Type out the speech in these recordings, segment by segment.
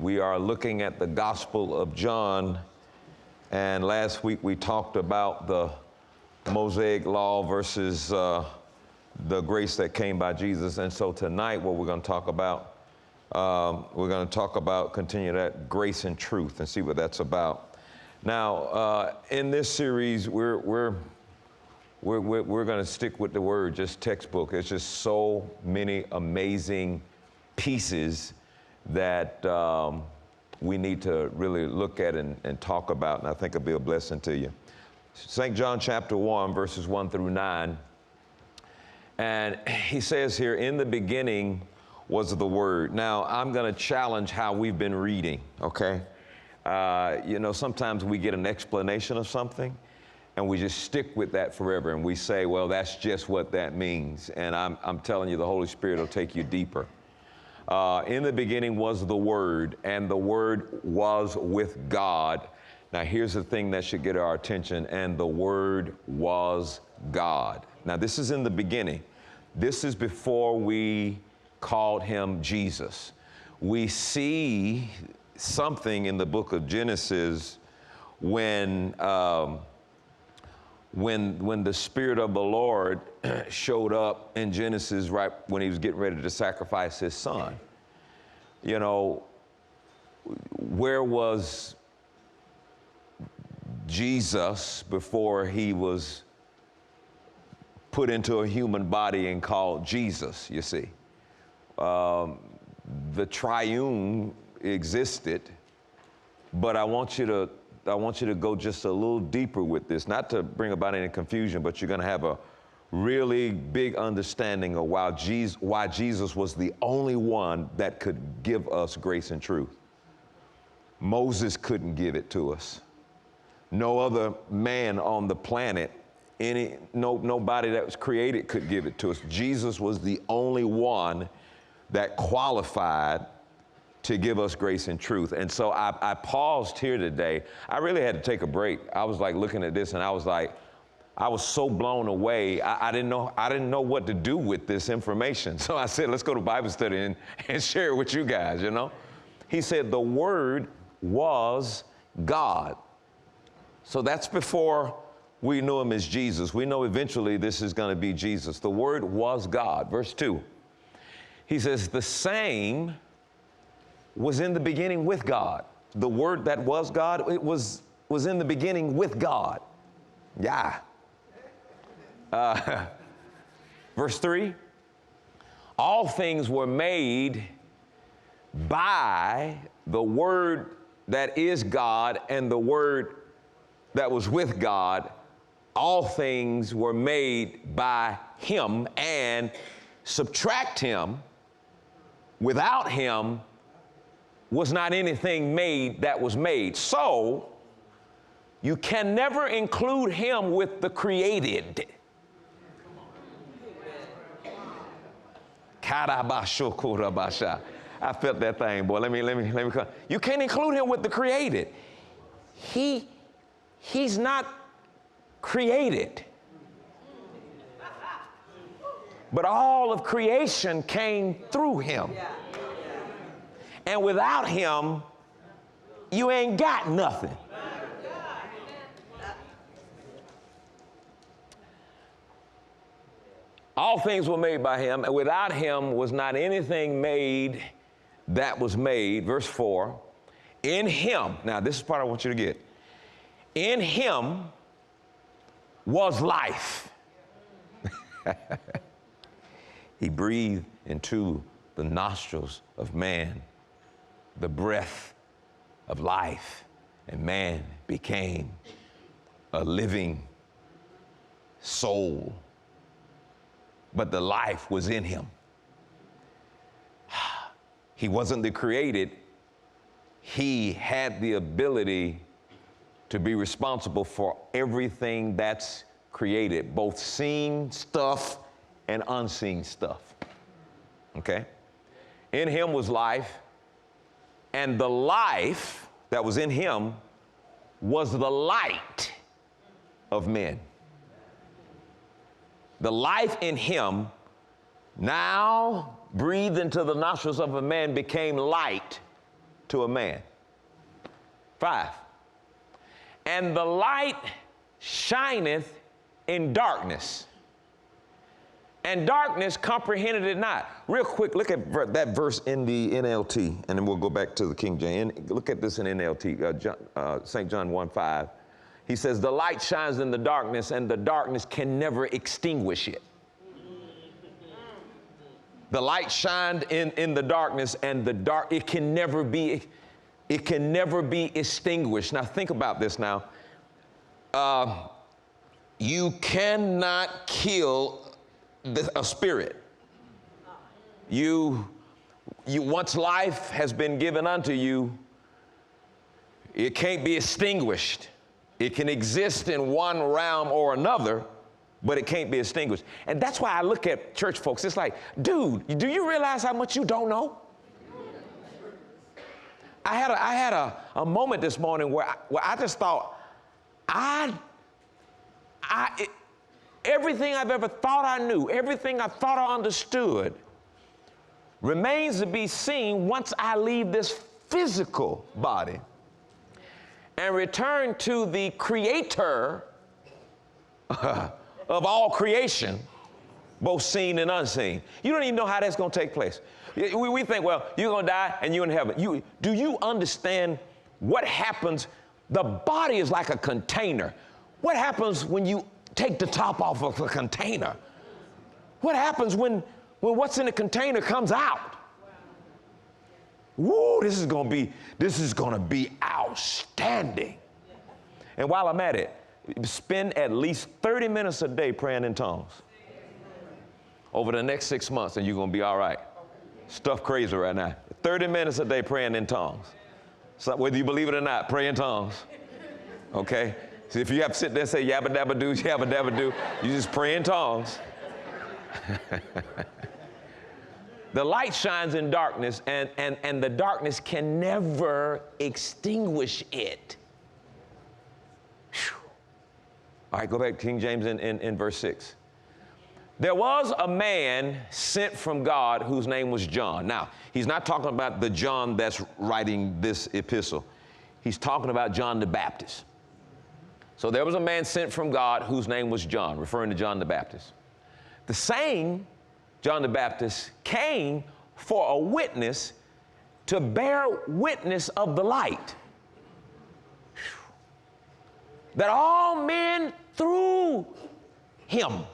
We are looking at the Gospel of John, and last week we talked about the Mosaic law versus the grace that came by Jesus. And so tonight what we're going to talk about, continue that grace and truth and see what that's about. Now, in this series, we're going to stick with the word, just textbook. It's just so many amazing pieces that we need to really look at and talk about, and I think it'll be a blessing to you. St. John chapter 1, verses 1 through 9. And he says here, in the beginning was the Word. Now, I'm going to challenge how we've been reading, okay? Sometimes we get an explanation of something, and we just stick with that forever, and we say, well, that's just what that means. And I'm telling you, the Holy Spirit will take you deeper. In the beginning was the Word, and the Word was with God. Now, here's the thing that should get our attention, and the Word was God. Now, this is in the beginning. This is before we called him Jesus. We see something in the book of Genesis when the Spirit of the Lord showed up in Genesis right when he was getting ready to sacrifice his son. You know, where was Jesus before he was put into a human body and called Jesus, you see? The triune existed, but I want you to go just a little deeper with this, not to bring about any confusion, but you're going to have a really big understanding of why Jesus was the only one that could give us grace and truth. Moses couldn't give it to us. No other man on the planet, nobody that was created could give it to us. Jesus was the only one that qualified to give us grace and truth. And so I paused here today. I really had to take a break. I was like looking at this and I was so blown away. I didn't know what to do with this information. So I said, let's go to Bible study and share it with you guys, you know? He said, the Word was God. So that's before we knew him as Jesus. We know eventually this is going to be Jesus. The Word was God. Verse 2. He says, the same was in the beginning with God. The Word that was God, it was in the beginning with God. Yeah. Verse 3. All things were made by the Word that is God and the Word that was with God. All things were made by him, and subtract him. Without him was not anything made that was made. So you can never include him with the created. I felt that thing, boy. Let me come. You can't include him with the created. He's not created. But all of creation came through him. And without him, you ain't got nothing. All things were made by him, and without him was not anything made that was made. Verse 4, in him, now this is the part I want you to get. In him was life. He breathed into the nostrils of man the breath of life, and man became a living soul. But the life was in him. He wasn't the created. He had the ability to be responsible for everything that's created, both seen stuff and unseen stuff. Okay? In him was life, and the life that was in him was the light of men. The life in him, now breathed into the nostrils of a man, became light to a man. 5. And the light shineth in darkness, and darkness comprehended it not. Real quick, look at that verse in the NLT, and then we'll go back to the King James. Look at this in NLT, St. John 1:5. He says, the light shines in the darkness, and the darkness can never extinguish it. The light shined in the darkness, and it can never be extinguished. Now think about this now. You cannot kill a spirit. You once life has been given unto you, it can't be extinguished. It can exist in one realm or another, but it can't be extinguished. And that's why I look at church folks. It's like, dude, do you realize how much you don't know? I had a moment this morning where I just thought, everything I've ever thought I knew, everything I thought I understood remains to be seen once I leave this physical body and return to the creator of all creation, both seen and unseen. You don't even know how that's going to take place. We think, well, you're going to die and you're in heaven. Do you understand what happens? The body is like a container. What happens when you take the top off of a container? What happens when what's in the container comes out? Woo, this is going to be outstanding. And while I'm at it, spend at least 30 minutes a day praying in tongues over the next 6 months, and you're going to be all right. Stuff crazy right now. 30 minutes a day praying in tongues. So whether you believe it or not, pray in tongues. Okay? So if you have to sit there and say yabba dabba do, yabba dabba do, you just pray in tongues. The light shines in darkness, and the darkness can never extinguish it. Whew. All right, go back to King James in verse 6. There was a man sent from God whose name was John. Now, he's not talking about the John that's writing this epistle. He's talking about John the Baptist. So there was a man sent from God whose name was John, referring to John the Baptist. The same John the Baptist came for a witness to bear witness of the light, that all men through him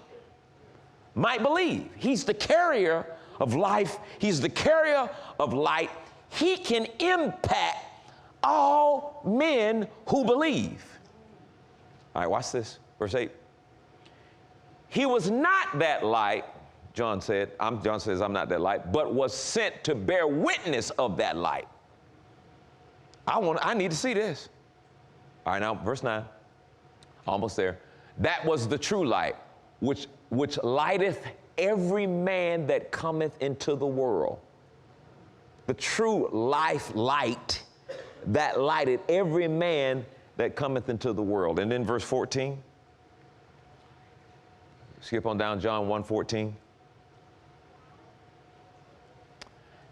might believe. He's the carrier of life. He's the carrier of light. He can impact all men who believe. All right, watch this. Verse 8. He was not that light, John says, I'm not that light, but was sent to bear witness of that light. I need to see this. All right, now, verse 9. Almost there. That was the true light, which lighteth every man that cometh into the world. The true light that lighted every man that cometh into the world. And then verse 14. Skip on down, John 1:14.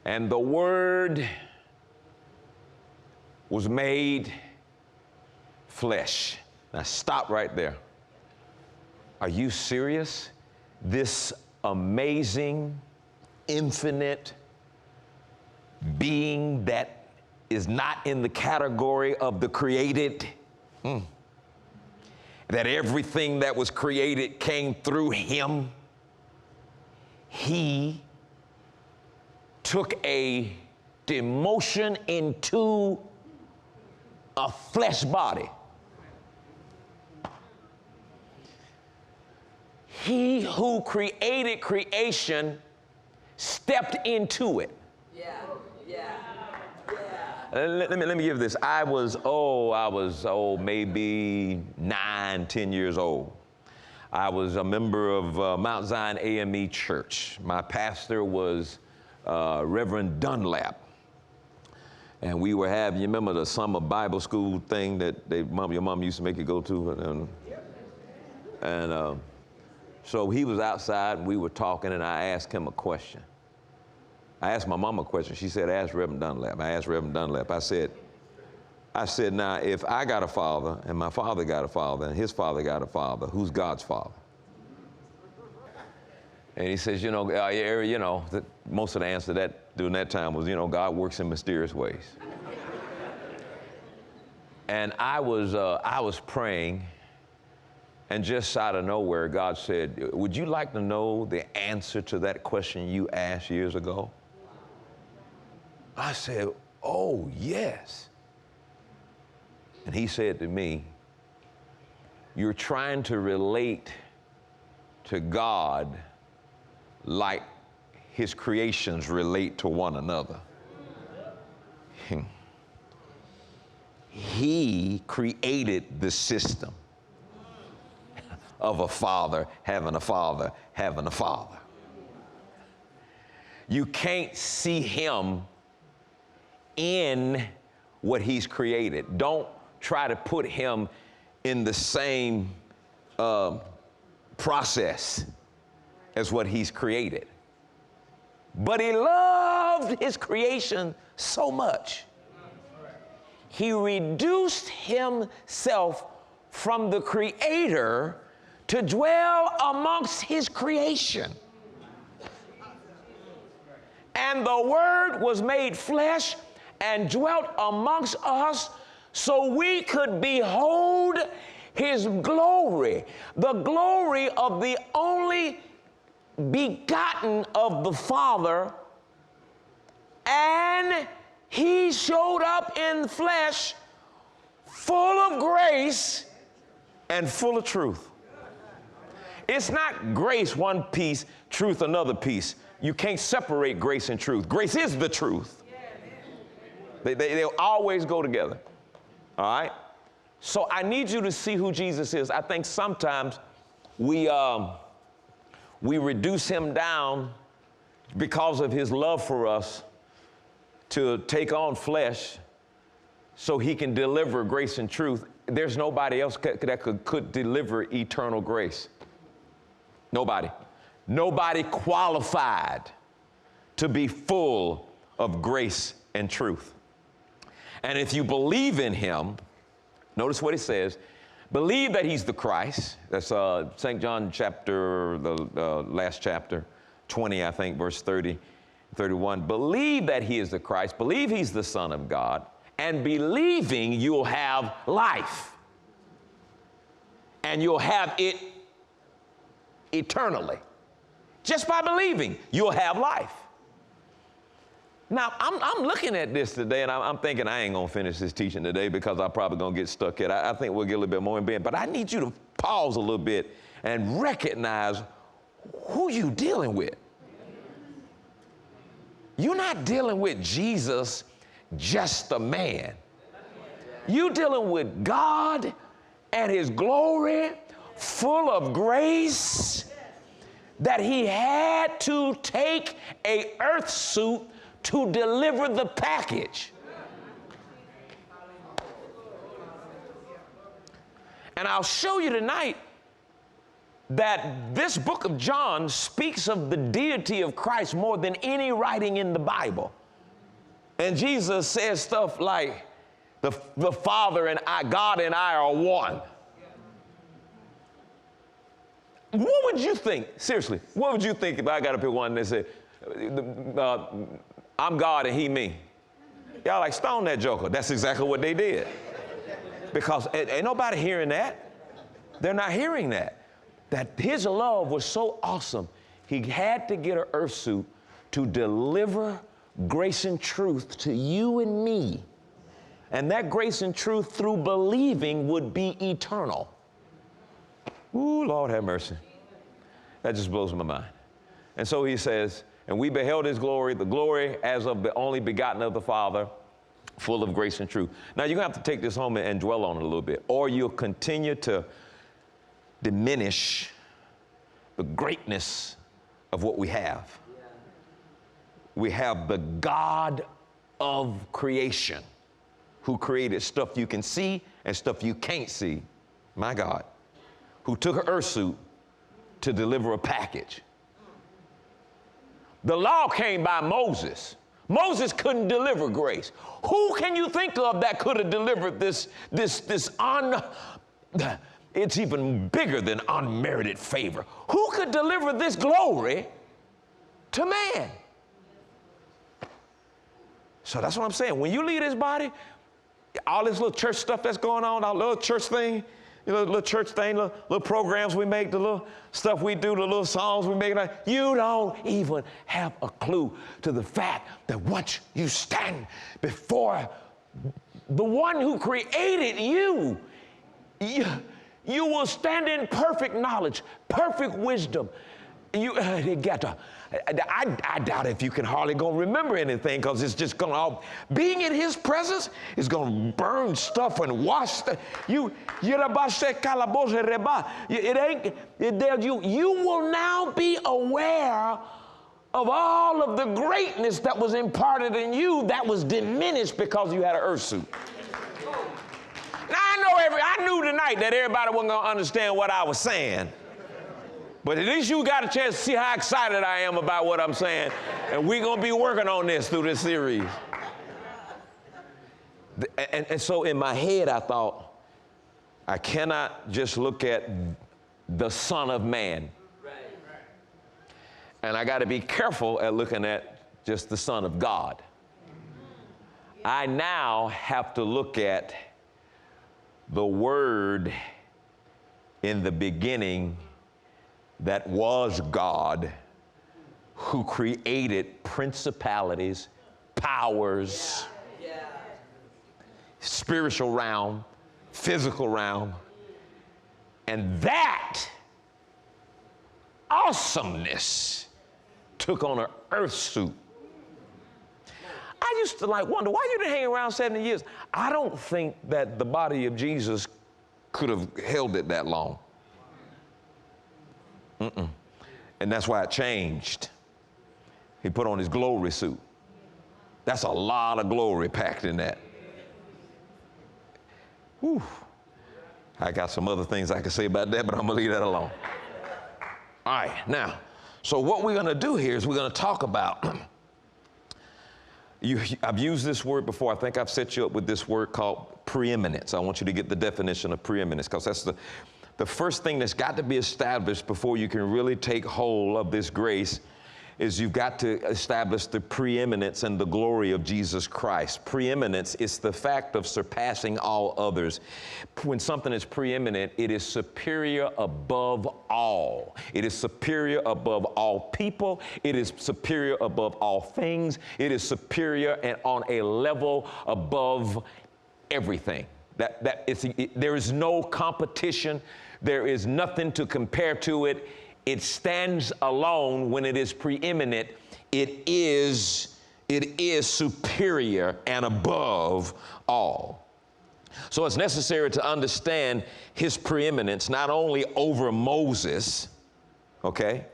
And the Word was made flesh. Now stop right there. Are you serious? This amazing, infinite being that is not in the category of the created, that everything that was created came through him. He took a demotion into a flesh body. He who created creation stepped into it. Let me give this. I was maybe 9, 10 years old. I was a member of Mount Zion AME Church. My pastor was Reverend Dunlap. And we were having, you remember the summer Bible school thing that your mom used to make you go to? And so he was outside and we were talking, and I asked him a question. I asked my mama a question. She said, ask Reverend Dunlap. I asked Reverend Dunlap. I said, now, if I got a father, and my father got a father, and his father got a father, who's God's father? And he says, most of the answer to that during that time was, God works in mysterious ways. And I was praying, and just out of nowhere, God said, would you like to know the answer to that question you asked years ago? I said, oh, yes. And he said to me, you're trying to relate to God like his creations relate to one another. He created the system of a father having a father having a father. You can't see him in what he's created. Don't try to put him in the same process as what he's created. But he loved his creation so much, he reduced himself from the creator to dwell amongst his creation. And the Word was made flesh and dwelt amongst us, so we could behold his glory, the glory of the only begotten of the Father. And he showed up in flesh, full of grace and full of truth. It's not grace one piece, truth another piece. You can't separate grace and truth. Grace is the truth. They'll always go together. All right? So I need you to see who Jesus is. I think sometimes we reduce him down because of his love for us to take on flesh so he can deliver grace and truth. There's nobody else that could deliver eternal grace. Nobody. Nobody qualified to be full of grace and truth. And if you believe in him, notice what it says, believe that he's the Christ. That's St. John chapter, the last chapter, 20, I think, verse 30, 31. Believe that he is the Christ. Believe he's the Son of God. And believing, you'll have life. And you'll have it eternally. Just by believing, you'll have life. Now, I'm looking at this today, and I'm thinking I ain't going to finish this teaching today because I'm probably going to get stuck in. I think we'll get a little bit more in bed. But I need you to pause a little bit and recognize who you dealing with. You're not dealing with Jesus, just a man. You're dealing with God and his glory, full of grace, that he had to take an earth suit to deliver the package. And I'll show you tonight that this book of John speaks of the deity of Christ more than any writing in the Bible. And Jesus says stuff like, the Father and I, God and I are one. What would you think, seriously, what would you think if I got up here one and said, I'm God and he me? Y'all like, stone that joker. That's exactly what they did. Because ain't nobody hearing that. They're not hearing that. That his love was so awesome, he had to get an earth suit to deliver grace and truth to you and me. And that grace and truth through believing would be eternal. Ooh, Lord have mercy. That just blows my mind. And so he says, and we beheld his glory, the glory as of the only begotten of the Father, full of grace and truth. Now, you're going to have to take this home and dwell on it a little bit, or you'll continue to diminish the greatness of what we have. We have the God of creation who created stuff you can see and stuff you can't see, my God, who took an earth suit to deliver a package. The law came by Moses. Moses couldn't deliver grace. Who can you think of that could have delivered this it's even bigger than unmerited favor. Who could deliver this glory to man? So that's what I'm saying. When you leave this body, all this little church stuff that's going on, our little church thing, little church thing, little programs we make, the little stuff we do, the little songs we make, you don't even have a clue to the fact that once you stand before the one who created you, you will stand in perfect knowledge, perfect wisdom. I doubt if you can hardly go remember anything, because it's just going to being in his presence is going to burn stuff and wash you will now be aware of all of the greatness that was imparted in you that was diminished because you had an earth suit. Now I knew tonight that everybody wasn't going to understand what I was saying. But at least you got a chance to see how excited I am about what I'm saying. And we're going to be working on this through this series. And so in my head, I thought, I cannot just look at the Son of Man. And I got to be careful at looking at just the Son of God. I now have to look at the Word in the beginning that was God, who created principalities, powers, spiritual realm, physical realm, and that awesomeness took on an earth suit. I used to wonder, why you didn't hang around 70 years? I don't think that the body of Jesus could have held it that long. And that's why it changed. He put on his glory suit. That's a lot of glory packed in that. Whew. I got some other things I could say about that, but I'm going to leave that alone. All right, now, so what we're going to do here is we're going to talk about, I've used this word before. I think I've set you up with this word called preeminence. I want you to get the definition of preeminence, because that's the first thing that's got to be established before you can really take hold of this grace. Is you've got to establish the preeminence and the glory of Jesus Christ. Preeminence is the fact of surpassing all others. When something is preeminent, it is superior above all. It is superior above all people. It is superior above all things. It is superior and on a level above everything. There is no competition. There is nothing to compare to it. It stands alone when it is preeminent. It is superior and above all. So it's necessary to understand his preeminence, not only over Moses, okay?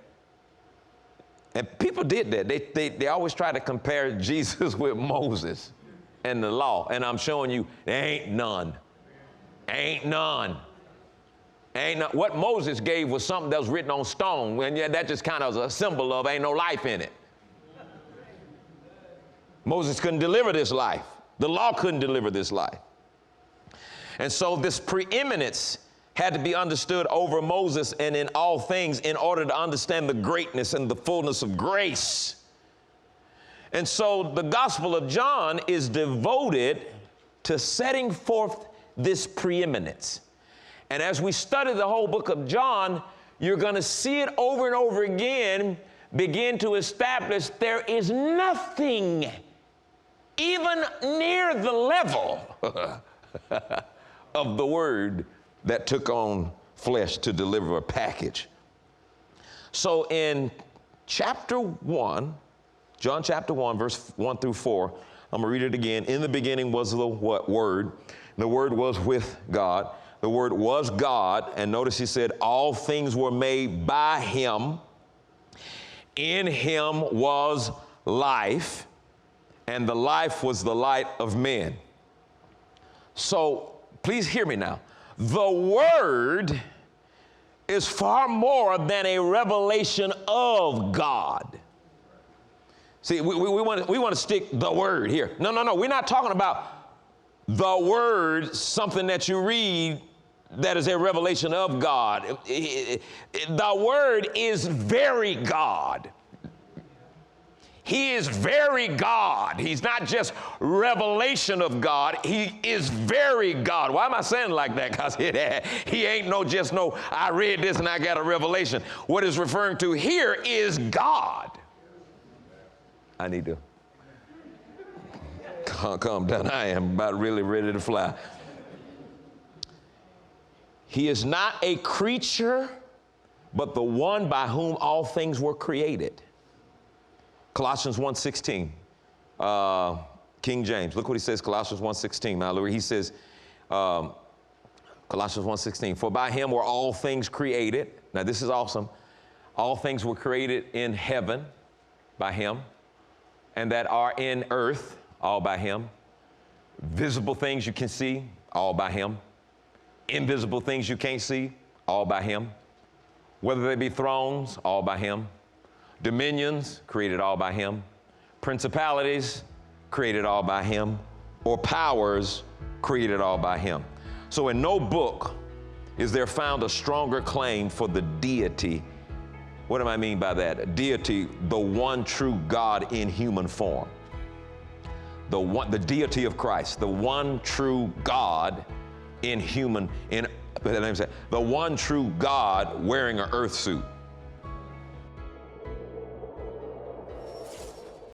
And people did that. They always try to compare Jesus with Moses and the law. And I'm showing you, there ain't none. Ain't none. What Moses gave was something that was written on stone, and that just kind of was a symbol of ain't no life in it. Moses couldn't deliver this life. The law couldn't deliver this life. And so this preeminence had to be understood over Moses and in all things in order to understand the greatness and the fullness of grace. And so the Gospel of John is devoted to setting forth this preeminence. And as we study the whole book of John, you're going to see it over and over again begin to establish there is nothing even near the level of the Word that took on flesh to deliver a package. So in chapter 1, John chapter 1, verse 1 through 4, I'm going to read it again. In the beginning was the Word. The Word was with God. The Word was God, and notice he said, all things were made by him. In him was life, and the life was the light of men. So please hear me now. The Word is far more than a revelation of God. See, we want to stick the word here. No. We're not talking about the word, something that you read that is a revelation of God. The word is very God. He is very God. He's not just revelation of God. He is very God. Why am I saying like that? Because he ain't no, I read this and I got a revelation. What is referring to here is God. I need to calm down. I am about really ready to fly. He is not a creature, but the one by whom all things were created. Colossians 1:16, King James. Look what he says, Colossians 1:16. Now, he says, Colossians 1:16, for by him were all things created. Now, this is awesome. All things were created in heaven by him, and that are in earth, all by him. Visible things you can see, all by him. Invisible things you can't see, all by him. Whether they be thrones, all by him. Dominions, created all by him. Principalities, created all by him. Or powers, created all by him. So in no book is there found a stronger claim for the deity. What do I mean by that? Deity, the one true God in human form. The deity of Christ, the one true God in human, the one true God wearing an earth suit.